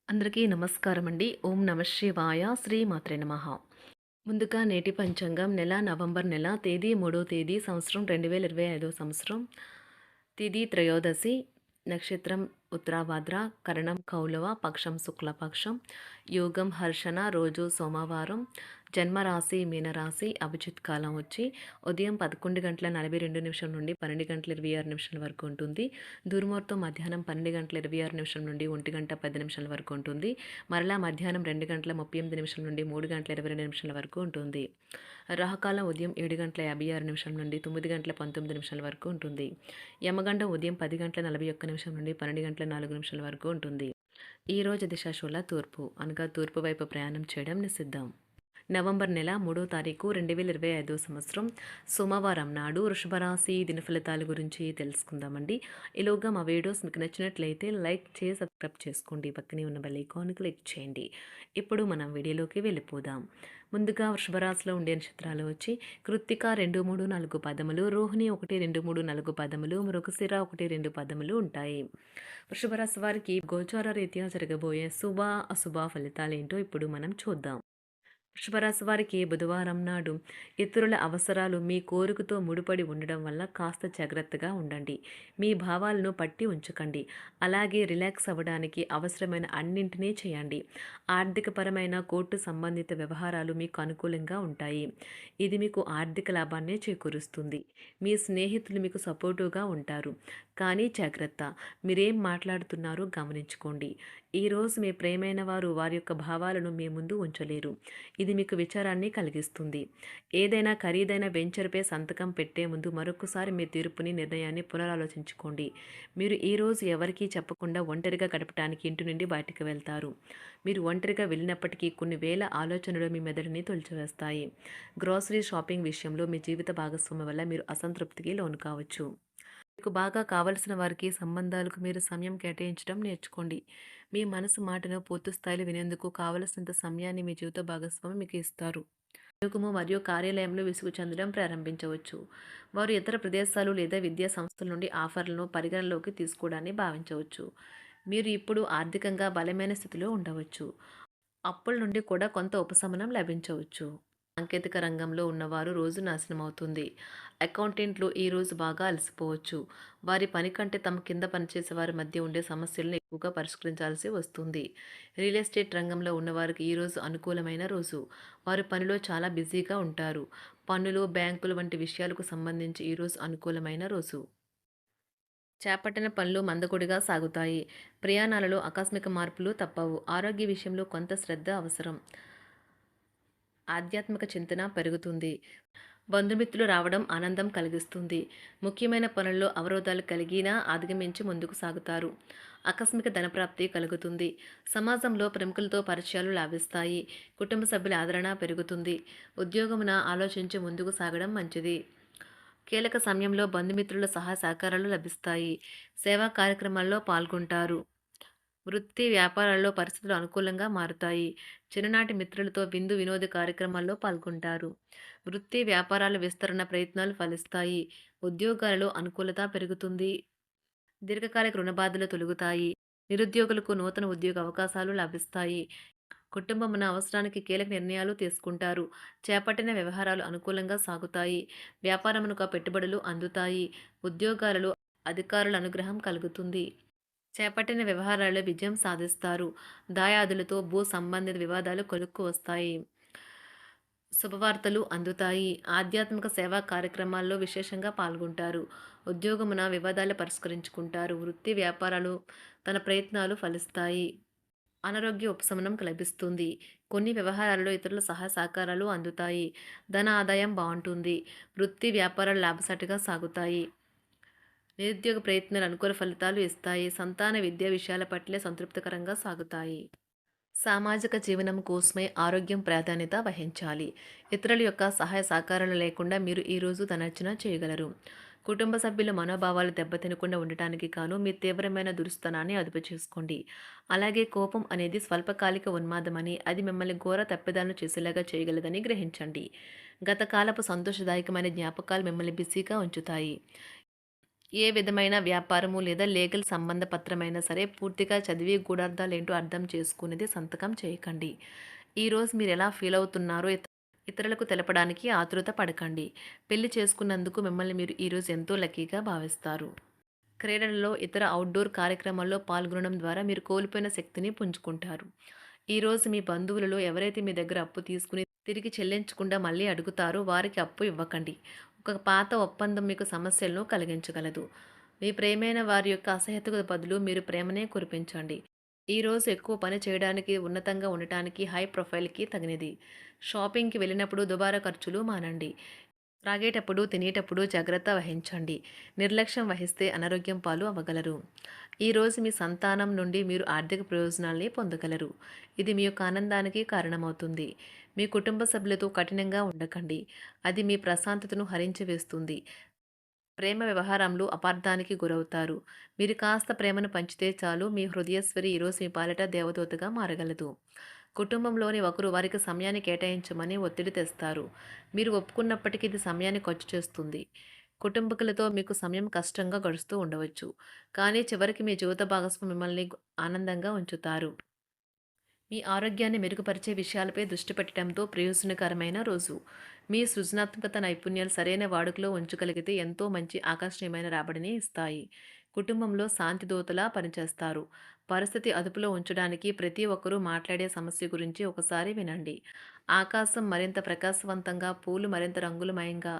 అందరికీ నమస్కారం అండి. ఓం నమ శివాయ. శ్రీమాత్రే నమః. ముందుగా నేటి పంచాంగం నవంబర్ నెల తేదీ 3వ తేదీ సంవత్సరం 2025 సంవత్సరం. తిథి త్రయోదశి, నక్షత్రం ఉత్తరాభాద్ర, కరణం కౌలవ, పక్షం శుక్లపక్షం, యోగం హర్షణ, రోజు సోమవారం, జన్మరాశి మీనరాశి, అభిజిత్ కాలం వచ్చి ఉదయం 11:42 నుండి 12:26 వరకు ఉంటుంది. దుర్ముహూర్తం మధ్యాహ్నం 12:26 నుండి 1:10 వరకు ఉంటుంది. మరలా మధ్యాహ్నం 2:38 నుండి 3:22 వరకు ఉంటుంది. రాహుకాలం ఉదయం 7:56 నుండి 9:19 వరకు ఉంటుంది. యమగండం ఉదయం 10:41 నుండి 12:04 వరకు ఉంటుంది. ఈ రోజు దిశాశూల తూర్పు, అనగా తూర్పు వైపు ప్రయాణం చేయడం నిషిద్ధం. నవంబర్ నెల 3వ తారీఖు 2025 సంవత్సరం సోమవారం నాడు వృషభ రాశి దిన ఫలితాల గురించి తెలుసుకుందామండి. ఈలోగా మా వీడియోస్ మీకు నచ్చినట్లయితే లైక్ చేసి సబ్స్క్రైబ్ చేసుకోండి. పక్కనే ఉన్న బెల్ ఐకాన్ క్లిక్ చేయండి. ఇప్పుడు మనం వీడియోలోకి వెళ్ళిపోదాం. ముందుగా వృషభ రాశిలో ఉండే నక్షత్రాలు వచ్చి కృత్తిక 2, 3, 4 పదములు, రోహిణి 1, 2, 3, 4 పదములు, మృగశిర 1, 2 పదములు ఉంటాయి. వృషభ రాశి వారికి గోచార రీత్యా జరగబోయే శుభ అశుభ ఫలితాలేంటో ఇప్పుడు మనం చూద్దాం. వృషభరాశి వారికి బుధవారం నాడు ఇతరుల అవసరాలు మీ కోరికతో ముడిపడి ఉండడం వల్ల కాస్త జాగ్రత్తగా ఉండండి. మీ భావాలను పట్టి ఉంచకండి. అలాగే రిలాక్స్ అవ్వడానికి అవసరమైన అన్నింటినీ చేయండి. ఆర్థికపరమైన కోర్టు సంబంధిత వ్యవహారాలు మీకు అనుకూలంగా ఉంటాయి. ఇది మీకు ఆర్థిక లాభాన్నే చేకూరుస్తుంది. మీ స్నేహితులు మీకు సపోర్టుగా ఉంటారు. కానీ జాగ్రత్త, మీరేం మాట్లాడుతున్నారో గమనించుకోండి. ఈరోజు మీ ప్రేమైన వారు వారి యొక్క భావాలను మీ ముందు ఉంచలేరు. ఇది మీకు విచారాన్ని కలిగిస్తుంది. ఏదైనా ఖరీదైన వెంచర్పై సంతకం పెట్టే ముందు మరొకసారి మీ తీర్పుని నిర్ణయాన్ని పునరాలోచించుకోండి. మీరు ఈరోజు ఎవరికీ చెప్పకుండా ఒంటరిగా గడపడానికి ఇంటి నుండి బయటకు వెళ్తారు. మీరు ఒంటరిగా వెళ్ళినప్పటికీ కొన్ని వేల ఆలోచనలు మీ మెదడుని తొలిచివేస్తాయి. గ్రోసరీ షాపింగ్ విషయంలో మీ జీవిత భాగస్వామి వల్ల మీరు అసంతృప్తికి లోను కావచ్చు. మీకు బాగా కావలసిన వారికి సంబంధాలకు మీరు సమయం కేటాయించడం నేర్చుకోండి. మీ మనసు మాటను పూర్తి స్థాయిలో వినేందుకు కావలసినంత సమయాన్ని మీ జీవిత భాగస్వామి మీకు ఇస్తారు. ఉద్యోగము మరియు కార్యాలయంలో విసుగు చెందడం ప్రారంభించవచ్చు. వారు ఇతర ప్రదేశాలు లేదా విద్యా సంస్థల నుండి ఆఫర్లను పరిగణలోకి తీసుకోవడాన్ని భావించవచ్చు. మీరు ఇప్పుడు ఆర్థికంగా బలమైన స్థితిలో ఉండవచ్చు. అప్పుల నుండి కూడా కొంత ఉపశమనం లభించవచ్చు. సాంకేతిక రంగంలో ఉన్నవారు రోజు నాశనమవుతుంది. అకౌంటెంట్లు ఈరోజు బాగా అలసిపోవచ్చు. వారి పని కంటే తమ కింద పనిచేసే వారి మధ్య ఉండే సమస్యలను ఎక్కువగా పరిష్కరించాల్సి వస్తుంది. రియల్ ఎస్టేట్ రంగంలో ఉన్నవారికి ఈరోజు అనుకూలమైన రోజు. వారు పనిలో చాలా బిజీగా ఉంటారు. పన్నులు, బ్యాంకులు వంటి విషయాలకు సంబంధించి ఈరోజు అనుకూలమైన రోజు. చేపట్టిన పనులు మందకొడిగా సాగుతాయి. ప్రయాణాలలో ఆకస్మిక మార్పులు తప్పవు. ఆరోగ్య విషయంలో కొంత శ్రద్ధ అవసరం. ఆధ్యాత్మిక చింతన పెరుగుతుంది. బంధుమిత్రులు రావడం ఆనందం కలిగిస్తుంది. ముఖ్యమైన పనుల్లో అవరోధాలు కలిగినా అధిగమించి ముందుకు సాగుతారు. ఆకస్మిక ధనప్రాప్తి కలుగుతుంది. సమాజంలో ప్రముఖులతో పరిచయాలు లాభిస్తాయి. కుటుంబ సభ్యుల ఆదరణ పెరుగుతుంది. ఉద్యోగమున ఆలోచించి ముందుకు సాగడం మంచిది. కీలక సమయంలో బంధుమిత్రుల సహాయ సహకారాలు లభిస్తాయి. సేవా కార్యక్రమాల్లో పాల్గొంటారు. వృత్తి వ్యాపారాల్లో పరిస్థితులు అనుకూలంగా మారుతాయి. చిన్ననాటి మిత్రులతో విందు వినోద కార్యక్రమాల్లో పాల్గొంటారు. వృత్తి వ్యాపారాల విస్తరణ ప్రయత్నాలు ఫలిస్తాయి. ఉద్యోగాలలో అనుకూలత పెరుగుతుంది. దీర్ఘకాలిక రుణబాధలు తొలగుతాయి. నిరుద్యోగులకు నూతన ఉద్యోగ అవకాశాలు లభిస్తాయి. కుటుంబమున అవసరానికి కీలక నిర్ణయాలు తీసుకుంటారు. చేపట్టిన వ్యవహారాలు అనుకూలంగా సాగుతాయి. వ్యాపారమునకు పెట్టుబడులు అందుతాయి. ఉద్యోగాలలో అధికారుల అనుగ్రహం కలుగుతుంది. చేపట్టిన వ్యవహారాల్లో విజయం సాధిస్తారు. దాయాదులతో భూ సంబంధిత వివాదాలు కొలుక్కు వస్తాయి. శుభవార్తలు అందుతాయి. ఆధ్యాత్మిక సేవా కార్యక్రమాల్లో విశేషంగా పాల్గొంటారు. ఉద్యోగమున వివాదాలు పరిష్కరించుకుంటారు. వృత్తి వ్యాపారాలు తన ప్రయత్నాలు ఫలిస్తాయి. అనారోగ్య ఉపశమనం లభిస్తుంది. కొన్ని వ్యవహారాల్లో ఇతరుల సహాయ సహకారాలు అందుతాయి. ధన ఆదాయం బాగుంటుంది. వృత్తి వ్యాపారాలు లాభసాటిగా సాగుతాయి. నిరుద్యోగ ప్రయత్నాలు అనుకూల ఫలితాలు ఇస్తాయి. సంతాన విద్యా విషయాల పట్లే సంతృప్తికరంగా సాగుతాయి. సామాజిక జీవనం కోసమే ఆరోగ్యం ప్రాధాన్యత వహించాలి. ఇతరుల యొక్క సహాయ సహకారాలు లేకుండా మీరు ఈరోజు ధనార్జన చేయగలరు. కుటుంబ సభ్యుల మనోభావాలు దెబ్బతినకుండా ఉండటానికి గాను మీ తీవ్రమైన దురుస్తనాన్ని అదుపు చేసుకోండి. అలాగే కోపం అనేది స్వల్పకాలిక ఉన్మాదమని, అది మిమ్మల్ని ఘోర తప్పిదాలను చేసేలాగా చేయగలదని గ్రహించండి. గత కాలపు సంతోషదాయకమైన జ్ఞాపకాలు మిమ్మల్ని బిజీగా ఉంచుతాయి. ఏ విధమైన వ్యాపారము లేదా లీగల్ సంబంధ పత్రమైనా సరే పూర్తిగా చదివి గూఢార్థాలేంటో అర్థం చేసుకునేది సంతకం చేయకండి. ఈరోజు మీరు ఎలా ఫీల్ అవుతున్నారో ఇతరులకు తెలపడానికి ఆతృత పడకండి. పెళ్లి చేసుకున్నందుకు మిమ్మల్ని మీరు ఈరోజు ఎంతో లక్కీగా భావిస్తారు. క్రీడలలో ఇతర అవుట్‌డోర్ కార్యక్రమాల్లో పాల్గొనడం ద్వారా మీరు కోల్పోయిన శక్తిని పుంజుకుంటారు. ఈరోజు మీ బంధువులలో ఎవరైతే మీ దగ్గర అప్పు తీసుకుని తిరిగి చెల్లించకుండా మళ్ళీ అడుగుతారో వారికి అప్పు ఇవ్వకండి. ఒక పాత ఒప్పందం మీకు సమస్యలను కలిగించగలదు. మీ ప్రియమైన వారి యొక్క అసహ్యతకు బదులు మీరు ప్రేమనే కురిపించండి. ఈరోజు ఎక్కువ పని చేయడానికి, ఉన్నతంగా ఉండటానికి, హై ప్రొఫైల్‌కి తగినది. షాపింగ్‌కి వెళ్ళినప్పుడు దుబారా ఖర్చులు మానండి. త్రాగేటప్పుడు, తినేటప్పుడు జాగ్రత్త వహించండి. నిర్లక్ష్యం వహిస్తే అనారోగ్యం పాలు అవ్వగలరు. ఈరోజు మీ సంతానం నుండి మీరు ఆర్థిక ప్రయోజనాల్ని పొందగలరు. ఇది మీ యొక్క ఆనందానికి కారణమవుతుంది. మీ కుటుంబ సభ్యులతో కఠినంగా ఉండకండి. అది మీ ప్రశాంతతను హరించి వేస్తుంది. ప్రేమ వ్యవహారంలో అపార్థానికి గురవుతారు. మీరు కాస్త ప్రేమను పంచితే చాలు మీ హృదయశ్వరి ఈరోజు మీ పాలిట దేవదూతగా మారగలదు. కుటుంబంలోని ఒకరు వారికి సమయాన్ని కేటాయించమని ఒత్తిడి తెస్తారు. మీరు ఒప్పుకున్నప్పటికీ ఇది సమయాన్ని ఖర్చు చేస్తుంది. కుటుంబకులతో మీకు సమయం కష్టంగా గడుస్తూ ఉండవచ్చు. కానీ చివరికి మీ జీవిత భాగస్వామి మిమ్మల్ని ఆనందంగా ఉంచుతారు. మీ ఆరోగ్యాన్ని మెరుగుపరిచే విషయాలపై దృష్టి పెట్టడంతో ప్రయోజనకరమైన రోజు. మీ సృజనాత్మకత నైపుణ్యాలు సరైన వాడుకలో ఉంచగలిగితే ఎంతో మంచి ఆకర్షణీయమైన రాబడిని ఇస్తాయి. కుటుంబంలో శాంతి దూతలా పనిచేస్తారు. పరిస్థితి అదుపులో ఉంచడానికి ప్రతి ఒక్కరూ మాట్లాడే సమస్య గురించి ఒకసారి వినండి. ఆకాశం మరింత ప్రకాశవంతంగా, పూలు మరింత రంగులమయంగా,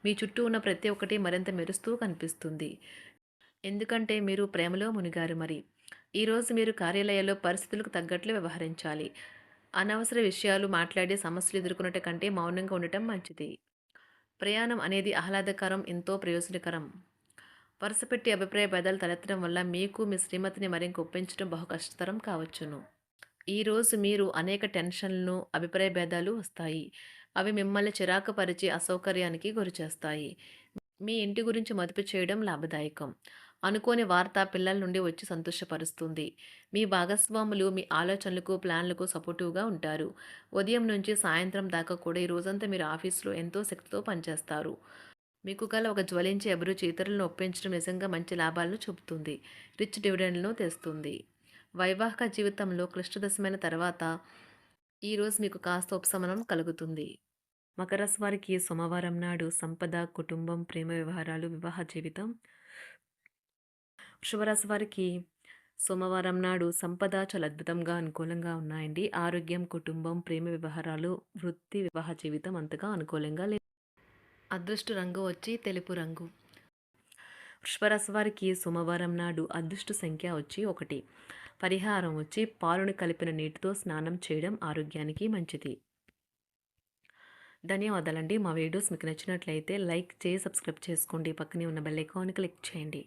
మీ చుట్టూ ఉన్న ప్రతి ఒక్కటి మరింత మెరుస్తూ కనిపిస్తుంది. ఎందుకంటే మీరు ప్రేమలో మునిగారు మరి. ఈరోజు మీరు కార్యాలయాల్లో పరిస్థితులకు తగ్గట్లు వ్యవహరించాలి. అనవసర విషయాలు మాట్లాడి సమస్యలు ఎదుర్కొనట కంటే మౌనంగా ఉండటం మంచిది. ప్రయాణం అనేది ఆహ్లాదకరం, ఎంతో ప్రయోజనకరం. వరుసపెట్టి అభిప్రాయ భేదాలు తలెత్తడం వల్ల మీకు మీ శ్రీమతిని మరింక ఒప్పించడం బహు కష్టతరం కావచ్చును. ఈరోజు మీరు అనేక టెన్షన్లను, అభిప్రాయ భేదాలు వస్తాయి. అవి మిమ్మల్ని చిరాకు పరిచి అసౌకర్యానికి గురిచేస్తాయి. మీ ఇంటి గురించి మదుపు చేయడం లాభదాయకం. అనుకోని వార్త పిల్లల నుండి వచ్చి సంతోషపరుస్తుంది. మీ భాగస్వాములు మీ ఆలోచనలకు, ప్లాన్లకు సపోర్టివ్‌గా ఉంటారు. ఉదయం నుంచి సాయంత్రం దాకా కూడా ఈ రోజంతా మీరు ఆఫీస్‌లో ఎంతో శక్తితో పనిచేస్తారు. మీకు గల ఒక జ్వలించే అభిరుచి ఇతరులను ఒప్పించడం నిజంగా మంచి లాభాలను చూపుతుంది. రిచ్ డివిడెండ్‌లను తెస్తుంది. వైవాహిక జీవితంలో క్లిష్టదశమైన తర్వాత ఈరోజు మీకు కాస్త ఉపశమనం కలుగుతుంది. మకర రాశి వారికి సోమవారం నాడు సంపద, కుటుంబం, ప్రేమ వ్యవహారాలు, వివాహ జీవితం. వృషభరాశి వారికి సోమవారం నాడు సంపద చాలా అద్భుతంగా, అనుకూలంగా ఉన్నాయండి. ఆరోగ్యం, కుటుంబం, ప్రేమ వ్యవహారాలు, వృత్తి, వివాహ జీవితం అంతగా అనుకూలంగా లేదు. అదృష్ట రంగు వచ్చి తెలుపు రంగు. వృషభరాశి వారికి సోమవారం నాడు అదృష్ట సంఖ్య వచ్చి 1. పరిహారం వచ్చి పాలుని కలిపిన నీటితో స్నానం చేయడం ఆరోగ్యానికి మంచిది. ధన్యవాదాలండి. మా వీడియోస్ మీకు నచ్చినట్లయితే లైక్ చేసి సబ్స్క్రైబ్ చేసుకోండి. పక్కనే ఉన్న బెల్ ఐకాన్ క్లిక్ చేయండి.